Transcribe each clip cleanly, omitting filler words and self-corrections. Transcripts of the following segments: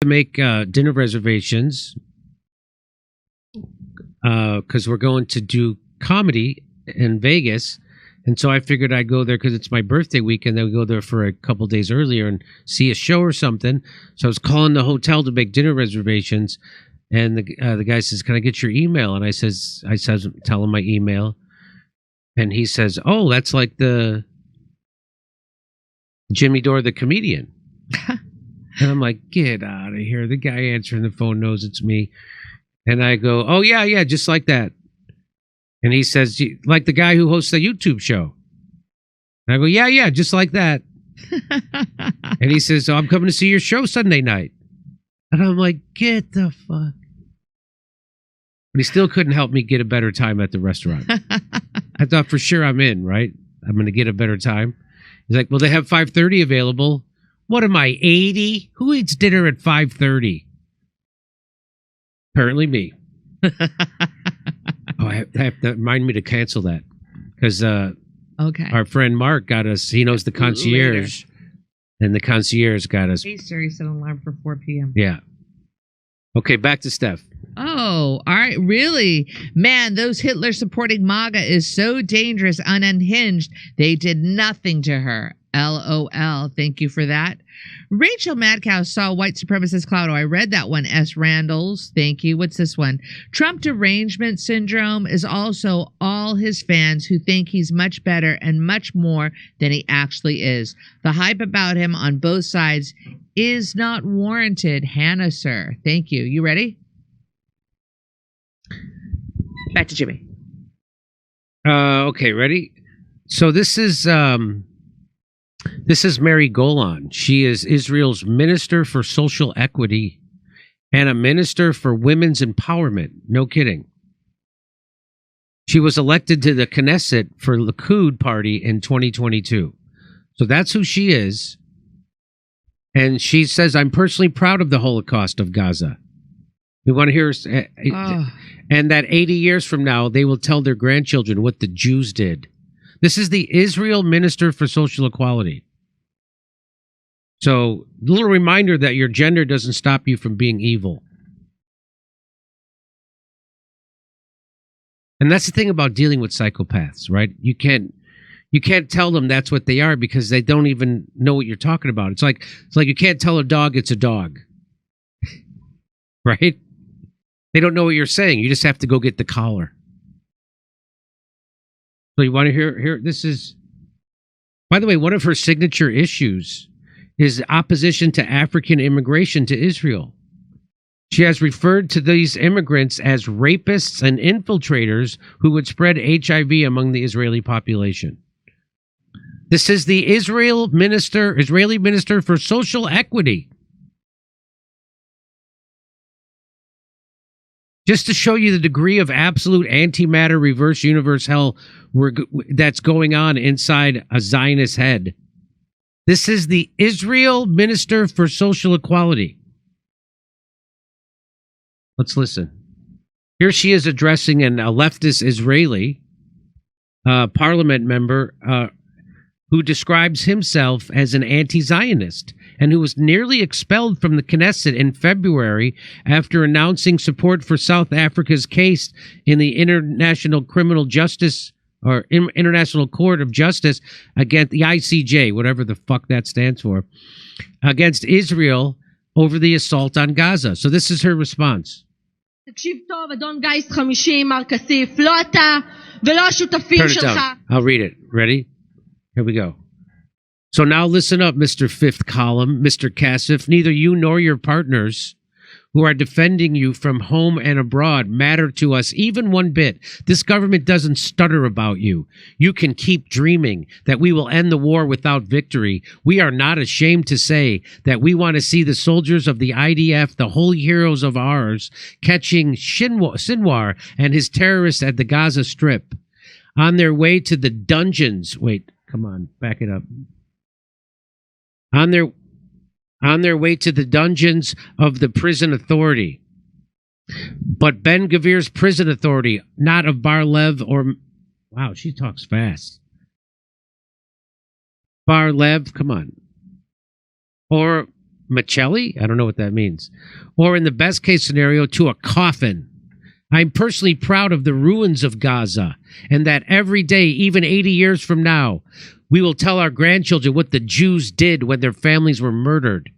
to make dinner reservations because we're going to do comedy in Vegas. And so I figured I'd go there because it's my birthday weekend. Then we go there for a couple days earlier and see a show or something. So I was calling the hotel to make dinner reservations. And the guy says, "Can I get your email?" And I says, tell him my email. And he says, "Oh, that's like the Jimmy Dore, the comedian." And I'm like, "Get out of here." The guy answering the phone knows it's me. And I go, "Oh, yeah, just like that." And he says, "Like the guy who hosts the YouTube show." And I go, yeah, just like that. And he says, "Oh, I'm coming to see your show Sunday night." And I'm like, "Get the fuck." But he still couldn't help me get a better time at the restaurant. I thought for sure I'm in, right? I'm going to get a better time. He's like, "Well, they have 5:30 available." What am I, 80? Who eats dinner at 5:30? Apparently me. Oh, I have to remind me to cancel that because our friend Mark got us. He knows the concierge, and the concierge got us. Hey Siri, set an alarm for 4 p.m. Yeah. Okay, back to Steph. Oh, all right. Really? Man, those Hitler supporting MAGA is so dangerous and unhinged. They did nothing to her. LOL. Thank you for that. Rachel Madcow saw white supremacist cloud. Oh, I read that one. S. Randalls. Thank you. What's this one? Trump derangement syndrome is also all his fans who think he's much better and much more than he actually is. The hype about him on both sides is not warranted. Hannah, sir. Thank you. You ready? Back to Jimmy. Okay, ready? So this is Mary Golan. She is Israel's Minister for Social Equity and a Minister for Women's Empowerment. No kidding. She was elected to the Knesset for Likud party in 2022. So that's who she is. And she says, "I'm personally proud of the Holocaust of Gaza." We want to hear, and that 80 years from now, they will tell their grandchildren what the Jews did. This is the Israel Minister for Social Equality. So, a little reminder that your gender doesn't stop you from being evil. And that's the thing about dealing with psychopaths, right? You can't tell them that's what they are because they don't even know what you're talking about. It's like you can't tell a dog it's a dog. Right? They don't know what you're saying. You just have to go get the collar. So you want to hear this is, by the way, one of her signature issues is opposition to African immigration to Israel. She has referred to these immigrants as rapists and infiltrators who would spread HIV among the Israeli population. This is the Israeli Minister for Social Equity. Just to show you the degree of absolute antimatter reverse universe hell that's going on inside a Zionist head. This is the Israel Minister for Social Equality. Let's listen. Here she is addressing a leftist Israeli parliament member who describes himself as an anti-Zionist and who was nearly expelled from the Knesset in February after announcing support for South Africa's case in the International Criminal Justice or International Court of Justice against the ICJ, whatever the fuck that stands for, against Israel over the assault on Gaza. So this is her response. תקשיב טוב, אדון גייסט 50, מר כסיף, לא אתה ולא השותפים שלך. I'll read it. Ready? Here we go. So now listen up, Mr. Fifth Column, Mr. Kasif. Neither you nor your partners who are defending you from home and abroad matter to us even one bit. This government doesn't stutter about you. You can keep dreaming that we will end the war without victory. We are not ashamed to say that we want to see the soldiers of the IDF, the holy heroes of ours, catching Sinwar and his terrorists at the Gaza Strip on their way to the dungeons. Wait, come on, back it up. On their way to the dungeons of the prison authority. But Ben Gavir's prison authority, not of Bar-Lev or... Wow, she talks fast. Bar-Lev, come on. Or McIlhany? I don't know what that means. Or in the best case scenario, to a coffin. I'm personally proud of the ruins of Gaza, and that every day, even 80 years from now, we will tell our grandchildren what the Jews did when their families were murdered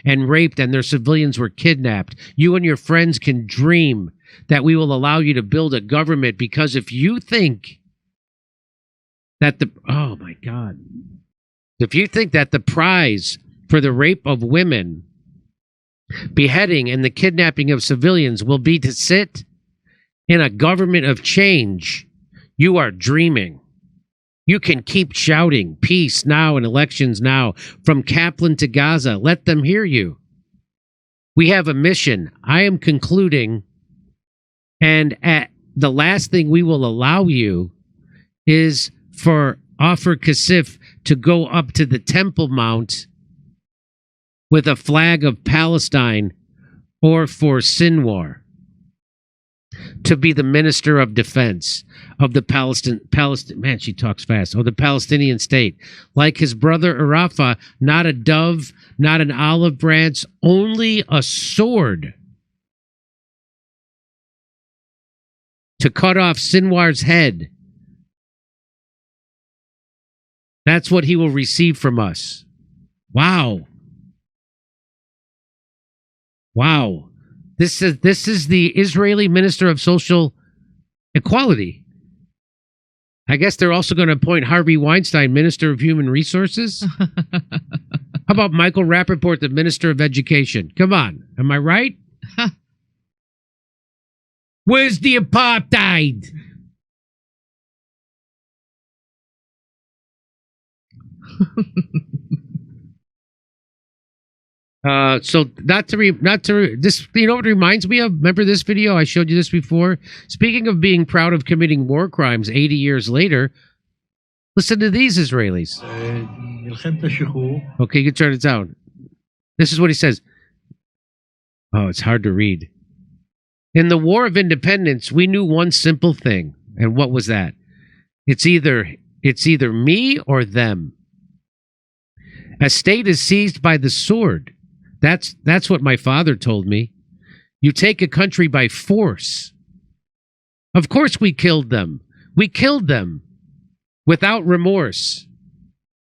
and raped and their civilians were kidnapped. You and your friends can dream that we will allow you to build a government, because if you think that oh my God, if you think that the prize for the rape of women, beheading, and the kidnapping of civilians will be to sit in a government of change, you are dreaming. You can keep shouting peace now and elections now from Kaplan to Gaza. Let them hear you. We have a mission. I am concluding, and at the last thing we will allow you is for Offer Kasif to go up to the Temple Mount with a flag of Palestine, or for Sinwar to be the Minister of Defense of the Palestinian, man, she talks fast, of the Palestinian state. Like his brother Arafat, not a dove, not an olive branch, only a sword to cut off Sinwar's head. That's what he will receive from us. Wow. Wow. This is the Israeli Minister of Social Equality. I guess they're also going to appoint Harvey Weinstein Minister of Human Resources. How about Michael Rappaport, the Minister of Education? Come on. Am I right? Where's the apartheid? So not to this, you know what it reminds me of? Remember this video? I showed you this before. Speaking of being proud of committing war crimes 80 years later, listen to these Israelis. Okay, you can turn it down. This is what he says. Oh, it's hard to read. In the War of Independence, we knew one simple thing. And what was that? It's either me or them. A state is seized by the sword. That's what my father told me. You take a country by force. Of course we killed them. We killed them without remorse.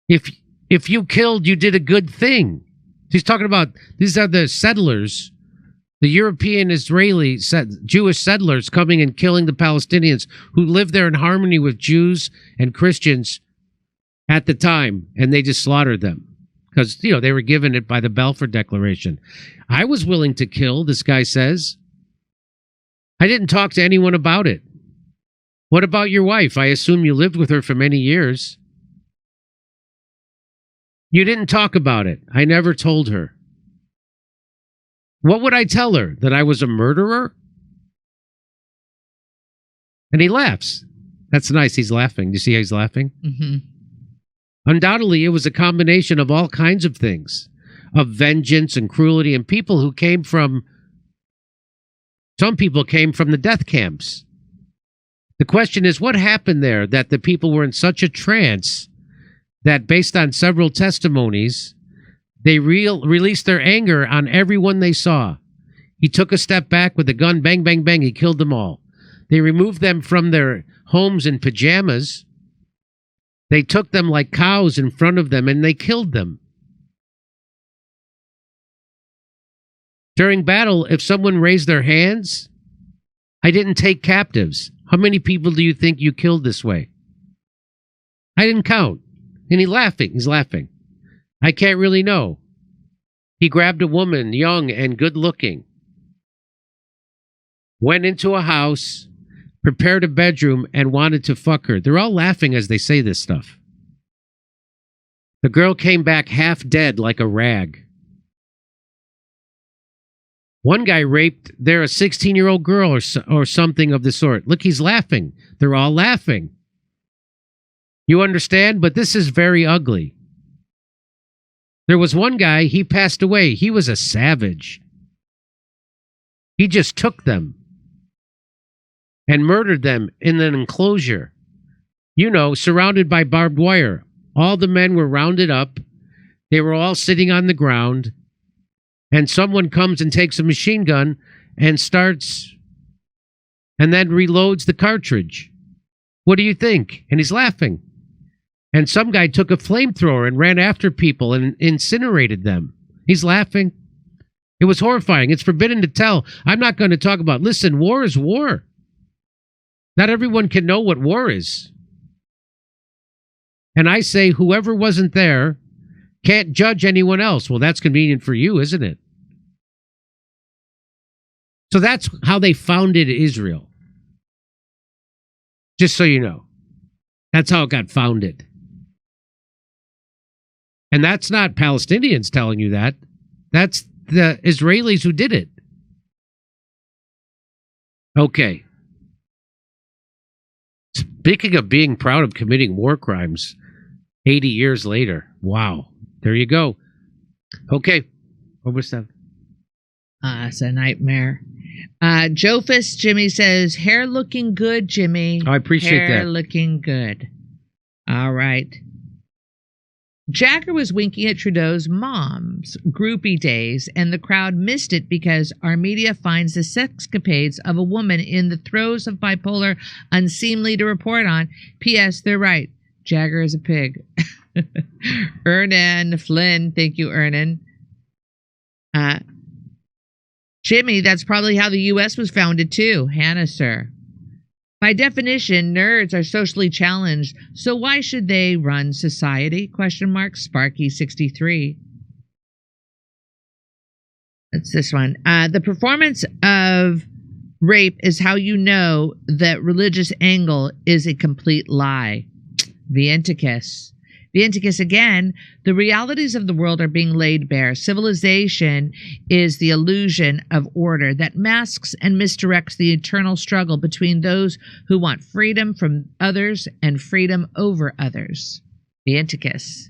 If you killed, you did a good thing. He's talking about, these are the settlers, the European Israeli Jewish settlers coming and killing the Palestinians who lived there in harmony with Jews and Christians at the time, and they just slaughtered them. Because, you know, they were given it by the Balfour Declaration. I was willing to kill, this guy says. I didn't talk to anyone about it. What about your wife? I assume you lived with her for many years. You didn't talk about it. I never told her. What would I tell her? That I was a murderer? And he laughs. That's nice. He's laughing. Do you see how he's laughing? Mm-hmm. Undoubtedly, it was a combination of all kinds of things, of vengeance and cruelty, and people who came from, some people came from the death camps. The question is, what happened there that the people were in such a trance that, based on several testimonies, they released their anger on everyone they saw? He took a step back with a gun, bang, bang, bang, he killed them all. They removed them from their homes in pajamas. They took them like cows in front of them, and they killed them. During battle, if someone raised their hands, I didn't take captives. How many people do you think you killed this way? I didn't count. And he's laughing. I can't really know. He grabbed a woman, young and good looking, went into a house, prepared a bedroom, and wanted to fuck her. They're all laughing as they say this stuff. The girl came back half dead like a rag. One guy raped a 16-year-old girl or something of the sort. Look, he's laughing. They're all laughing. You understand? But this is very ugly. There was one guy, he passed away. He was a savage. He just took them and murdered them in an enclosure. You know, surrounded by barbed wire. All the men were rounded up. They were all sitting on the ground. and someone comes and takes a machine gun and starts and then reloads the cartridge. What do you think? And he's laughing. And some guy took a flamethrower and ran after people and incinerated them. He's laughing. It was horrifying. It's forbidden to tell. I'm not going to talk about, listen, war is war. Not everyone can know what war is. And I say whoever wasn't there can't judge anyone else. Well, that's convenient for you, isn't it? So that's how they founded Israel. Just so you know. That's how it got founded. And that's not Palestinians telling you that. That's the Israelis who did it. Okay. Speaking of being proud of committing war crimes 80 years later. Wow. There you go. Okay. Over stuff. It's a nightmare. Jofus Jimmy says, hair looking good, Jimmy. I appreciate that. Hair looking good. All right. Jagger was winking at Trudeau's mom's groupie days, and the crowd missed it because our media finds the sexcapades of a woman in the throes of bipolar unseemly to report on. P.S. They're right. Jagger is a pig. Ernan Flynn. Thank you, Ernan. Jimmy, that's probably how the U.S. was founded, too. Hannah, sir. By definition, nerds are socially challenged, so why should they run society? ? Sparky 63. That's this one. The performance of rape is how you know that religious angle is a complete lie. Vienticus. Vienticus again. The realities of the world are being laid bare. Civilization is the illusion of order that masks and misdirects the eternal struggle between those who want freedom from others and freedom over others. Vienticus.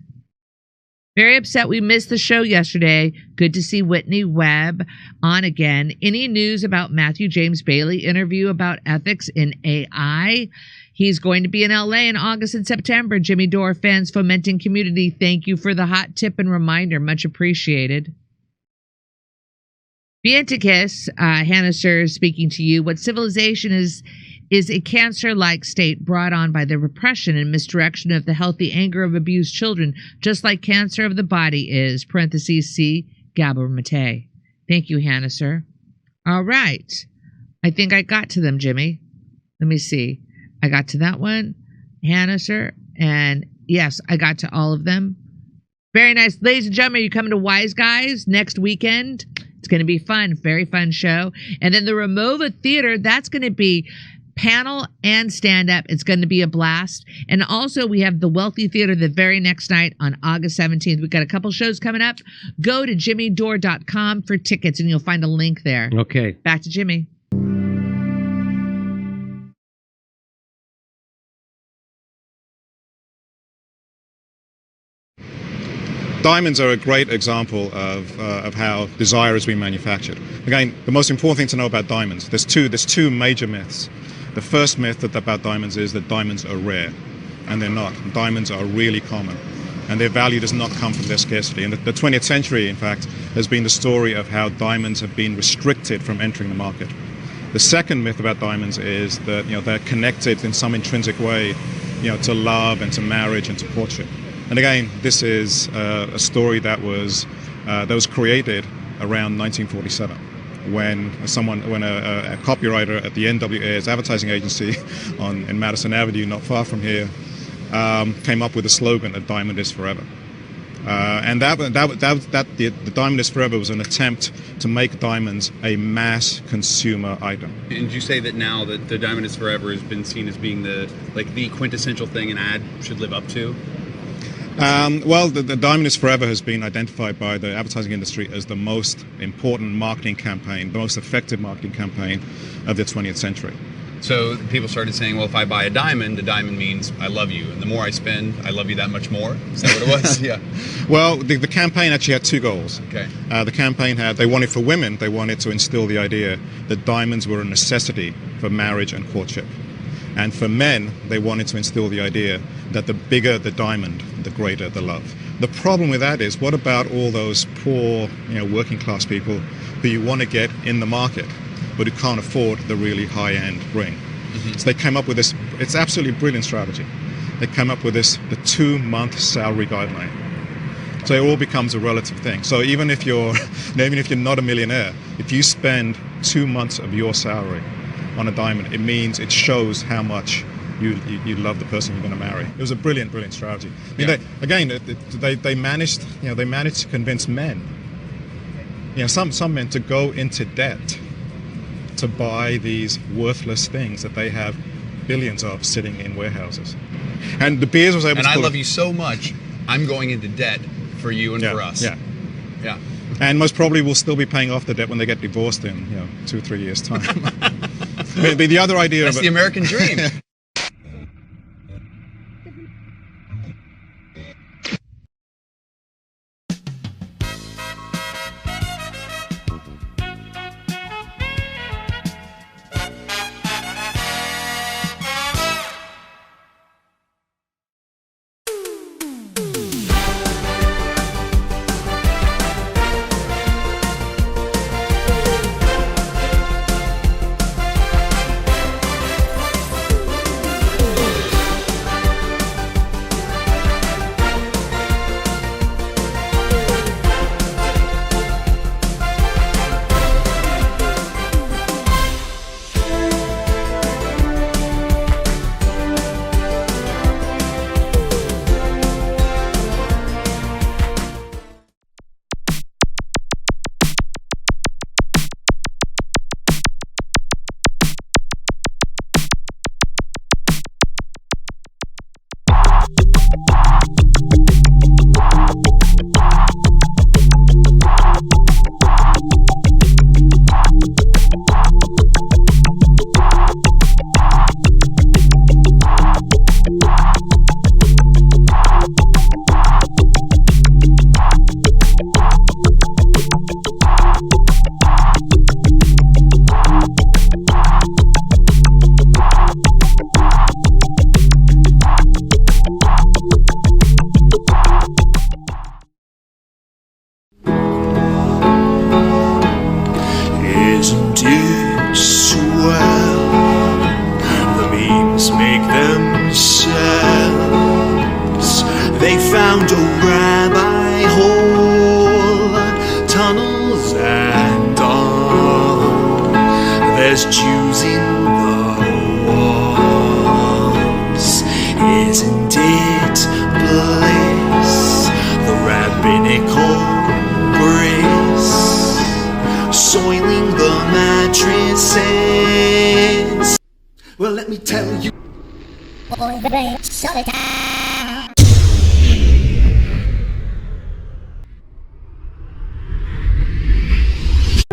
Very upset we missed the show yesterday. Good to see Whitney Webb on again. Any news about Matthew James Bailey interview about ethics in AI? He's going to be in LA in August and September. Jimmy Dore fans fomenting community. Thank you for the hot tip and reminder. Much appreciated. Vienticus, Hannah Sir, speaking to you. What civilization is a cancer-like state brought on by the repression and misdirection of the healthy anger of abused children, just like cancer of the body is. C. Gabor Mate. Thank you, Hannah Sir. All right. I think I got to them, Jimmy. Let me see. I got to that one, Hannah, sir. And yes, I got to all of them. Very nice. Ladies and gentlemen, you're coming to Wise Guys next weekend. It's going to be fun. Very fun show. And then the Ramova Theater, that's going to be panel and stand-up. It's going to be a blast. And also, we have the Wealthy Theater the very next night on August 17th. We've got a couple shows coming up. Go to jimmydore.com for tickets, and you'll find a link there. Okay. Back to Jimmy. Diamonds are a great example of how desire has been manufactured. Again, the most important thing to know about diamonds, there's two major myths. The first myth about diamonds is that diamonds are rare, and they're not. Diamonds are really common, and their value does not come from their scarcity. And the 20th century, in fact, has been the story of how diamonds have been restricted from entering the market. The second myth about diamonds is that they're connected in some intrinsic way, to love and to marriage and to courtship. And again, this is a story that was created around 1947, when a copywriter at the NWA's advertising agency in Madison Avenue, not far from here, came up with the slogan, "A diamond is forever." And the diamond is forever was an attempt to make diamonds a mass consumer item. And you say that now that the diamond is forever has been seen as being the quintessential thing an ad should live up to? Well, the Diamond is Forever has been identified by the advertising industry as the most important marketing campaign, the most effective marketing campaign of the 20th century. So people started saying, well, if I buy a diamond, the diamond means I love you. And the more I spend, I love you that much more. Is that what it was? Yeah. Well, the campaign actually had two goals. Okay. The campaign they wanted for women, they wanted to instill the idea that diamonds were a necessity for marriage and courtship. And for men, they wanted to instill the idea that the bigger the diamond, the greater the love. The problem with that is, what about all those poor, working class people who you want to get in the market, but who can't afford the really high-end ring? So they came up with this, it's absolutely brilliant strategy. They came up with this, the 2-month salary guideline. So it all becomes a relative thing. So even if you're not a millionaire, if you spend 2 months of your salary on a diamond, it means it shows how much you love the person you're going to marry. It was a brilliant strategy. I mean, they managed to convince men, some men, to go into debt to buy these worthless things that they have billions of sitting in warehouses. And De Beers was able to. And I love you so much, I'm going into debt for you and for us. Yeah. And most probably will still be paying off the debt when they get divorced in 2-3 years' time. The other idea. That's the American dream. Well, let me tell you.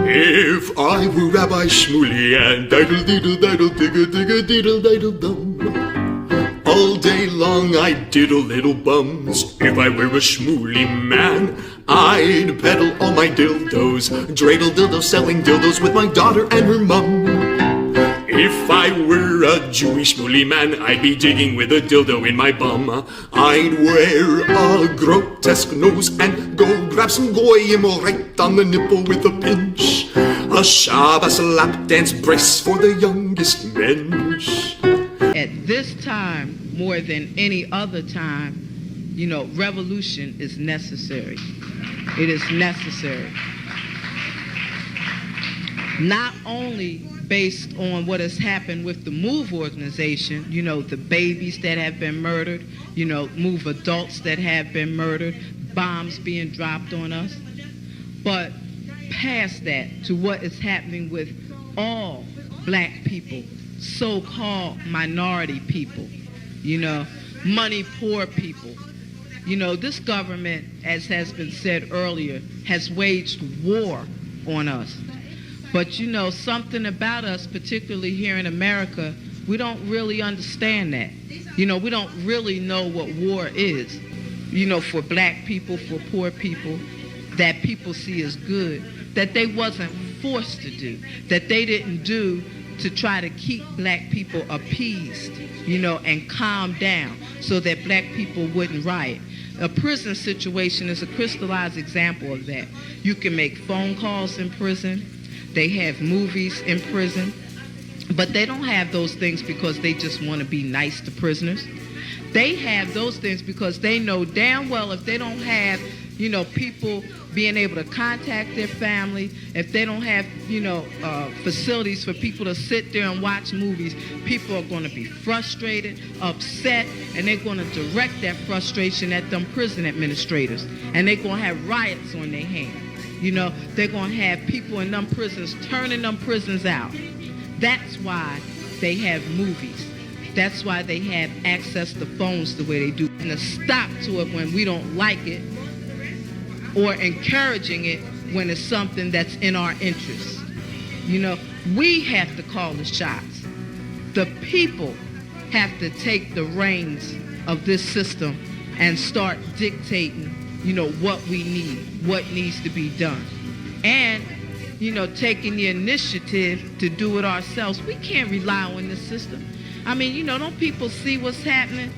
If I were Rabbi Shmuley and diddle diddle diddle digga digga diddle diddle dum, all day long I'd diddle little bums. If I were a Shmuley man, I'd peddle all my dildos, dreidel dildos, selling dildos with my daughter and her mum. If I were a Jewish Shmuley man, I'd be digging with a dildo in my bum. I'd wear a grotesque nose and go grab some goyim right on the nipple with a pinch. A Shabbos lap dance brace for the youngest mensch. At this time, more than any other time, revolution is necessary. It is necessary. Not only based on what has happened with the MOVE organization, the babies that have been murdered, MOVE adults that have been murdered, bombs being dropped on us, but past that to what is happening with all black people, so-called minority people, money poor people. This government, as has been said earlier, has waged war on us. But something about us, particularly here in America, we don't really understand that. We don't really know what war is. For black people, for poor people, that people see as good, that they wasn't forced to do, that they didn't do to try to keep black people appeased, and calm down so that black people wouldn't riot. A prison situation is a crystallized example of that. You can make phone calls in prison. They have movies in prison. But they don't have those things because they just want to be nice to prisoners. They have those things because they know damn well if they don't have, people being able to contact their family, if they don't have, facilities for people to sit there and watch movies, people are going to be frustrated, upset, and they're going to direct that frustration at them prison administrators. And they're going to have riots on their hands. They're going to have people in them prisons turning them prisons out. That's why they have movies. That's why they have access to phones the way they do. And a stop to it when we don't like it, or encouraging it when it's something that's in our interest. We have to call the shots. The people have to take the reins of this system and start dictating, what we need, what needs to be done. And, taking the initiative to do it ourselves. We can't rely on this system. Don't people see what's happening?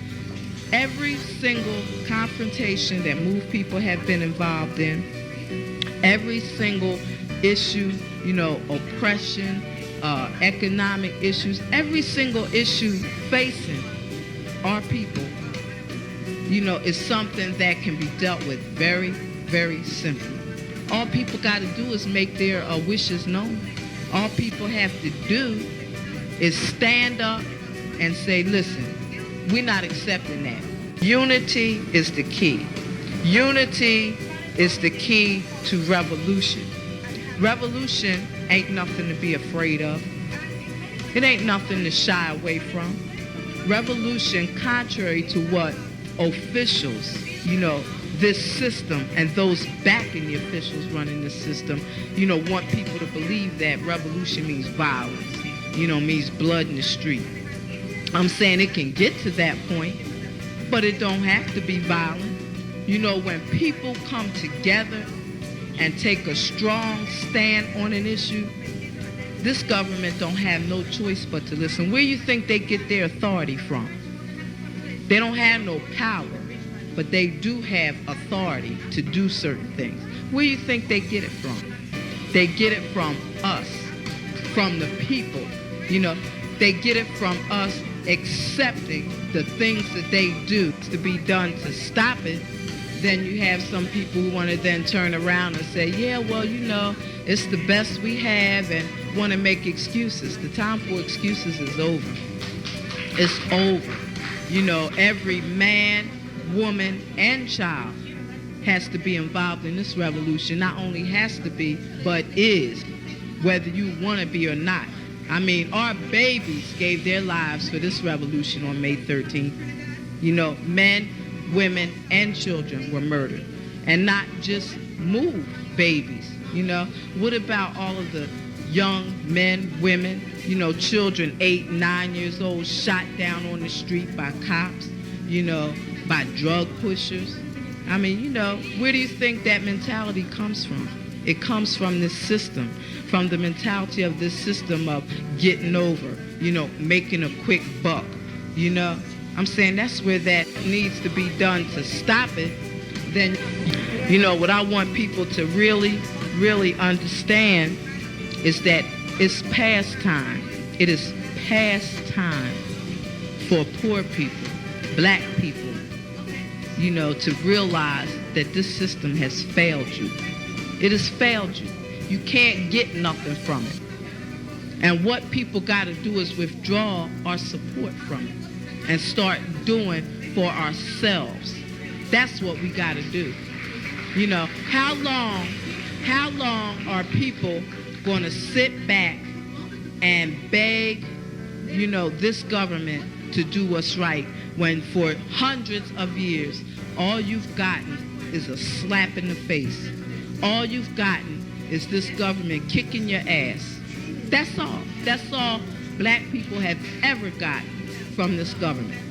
Every single confrontation that MOVE people have been involved in, every single issue, oppression, economic issues, every single issue facing our people, is something that can be dealt with very, very simply. All people got to do is make their wishes known. All people have to do is stand up and say, listen, we're not accepting that. Unity is the key. Unity is the key to revolution. Revolution ain't nothing to be afraid of. It ain't nothing to shy away from. Revolution, contrary to what officials, this system and those backing the officials running the system, want people to believe that revolution means violence, means blood in the street. I'm saying it can get to that point, but it don't have to be violent. When people come together and take a strong stand on an issue, this government don't have no choice but to listen. Where you think they get their authority from? They don't have no power, but they do have authority to do certain things. Where you think they get it from? They get it from us, from the people. They get it from us accepting the things that they do to be done to stop it. Then you have some people who want to then turn around and say, yeah, well, it's the best we have, and want to make excuses. The time for excuses is over. It's over. Every man, woman, and child has to be involved in this revolution. Not only has to be, but is, whether you want to be or not. Our babies gave their lives for this revolution on May 13th. Men, women, and children were murdered. And not just MOVE babies. What about all of the young men, women, children 8, 9 years old shot down on the street by cops, by drug pushers? Where do you think that mentality comes from? It comes from this system, from the mentality of this system of getting over, making a quick buck, I'm saying that's where that needs to be done to stop it. Then, what I want people to really, really understand is that it's past time. It is past time for poor people, black people, to realize that this system has failed you. It has failed you. You can't get nothing from it. And what people got to do is withdraw our support from it and start doing for ourselves. That's what we got to do. How long are people going to sit back and beg, this government to do what's right when for hundreds of years, all you've gotten is a slap in the face. All you've gotten is this government kicking your ass. That's all. That's all black people have ever gotten from this government.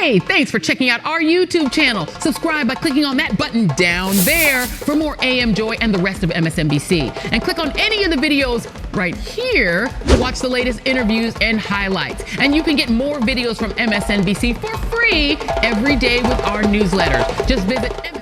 Hey, thanks for checking out our YouTube channel. Subscribe by clicking on that button down there for more AM Joy and the rest of MSNBC. And click on any of the videos right here to watch the latest interviews and highlights. And you can get more videos from MSNBC for free every day with our newsletter. Just visit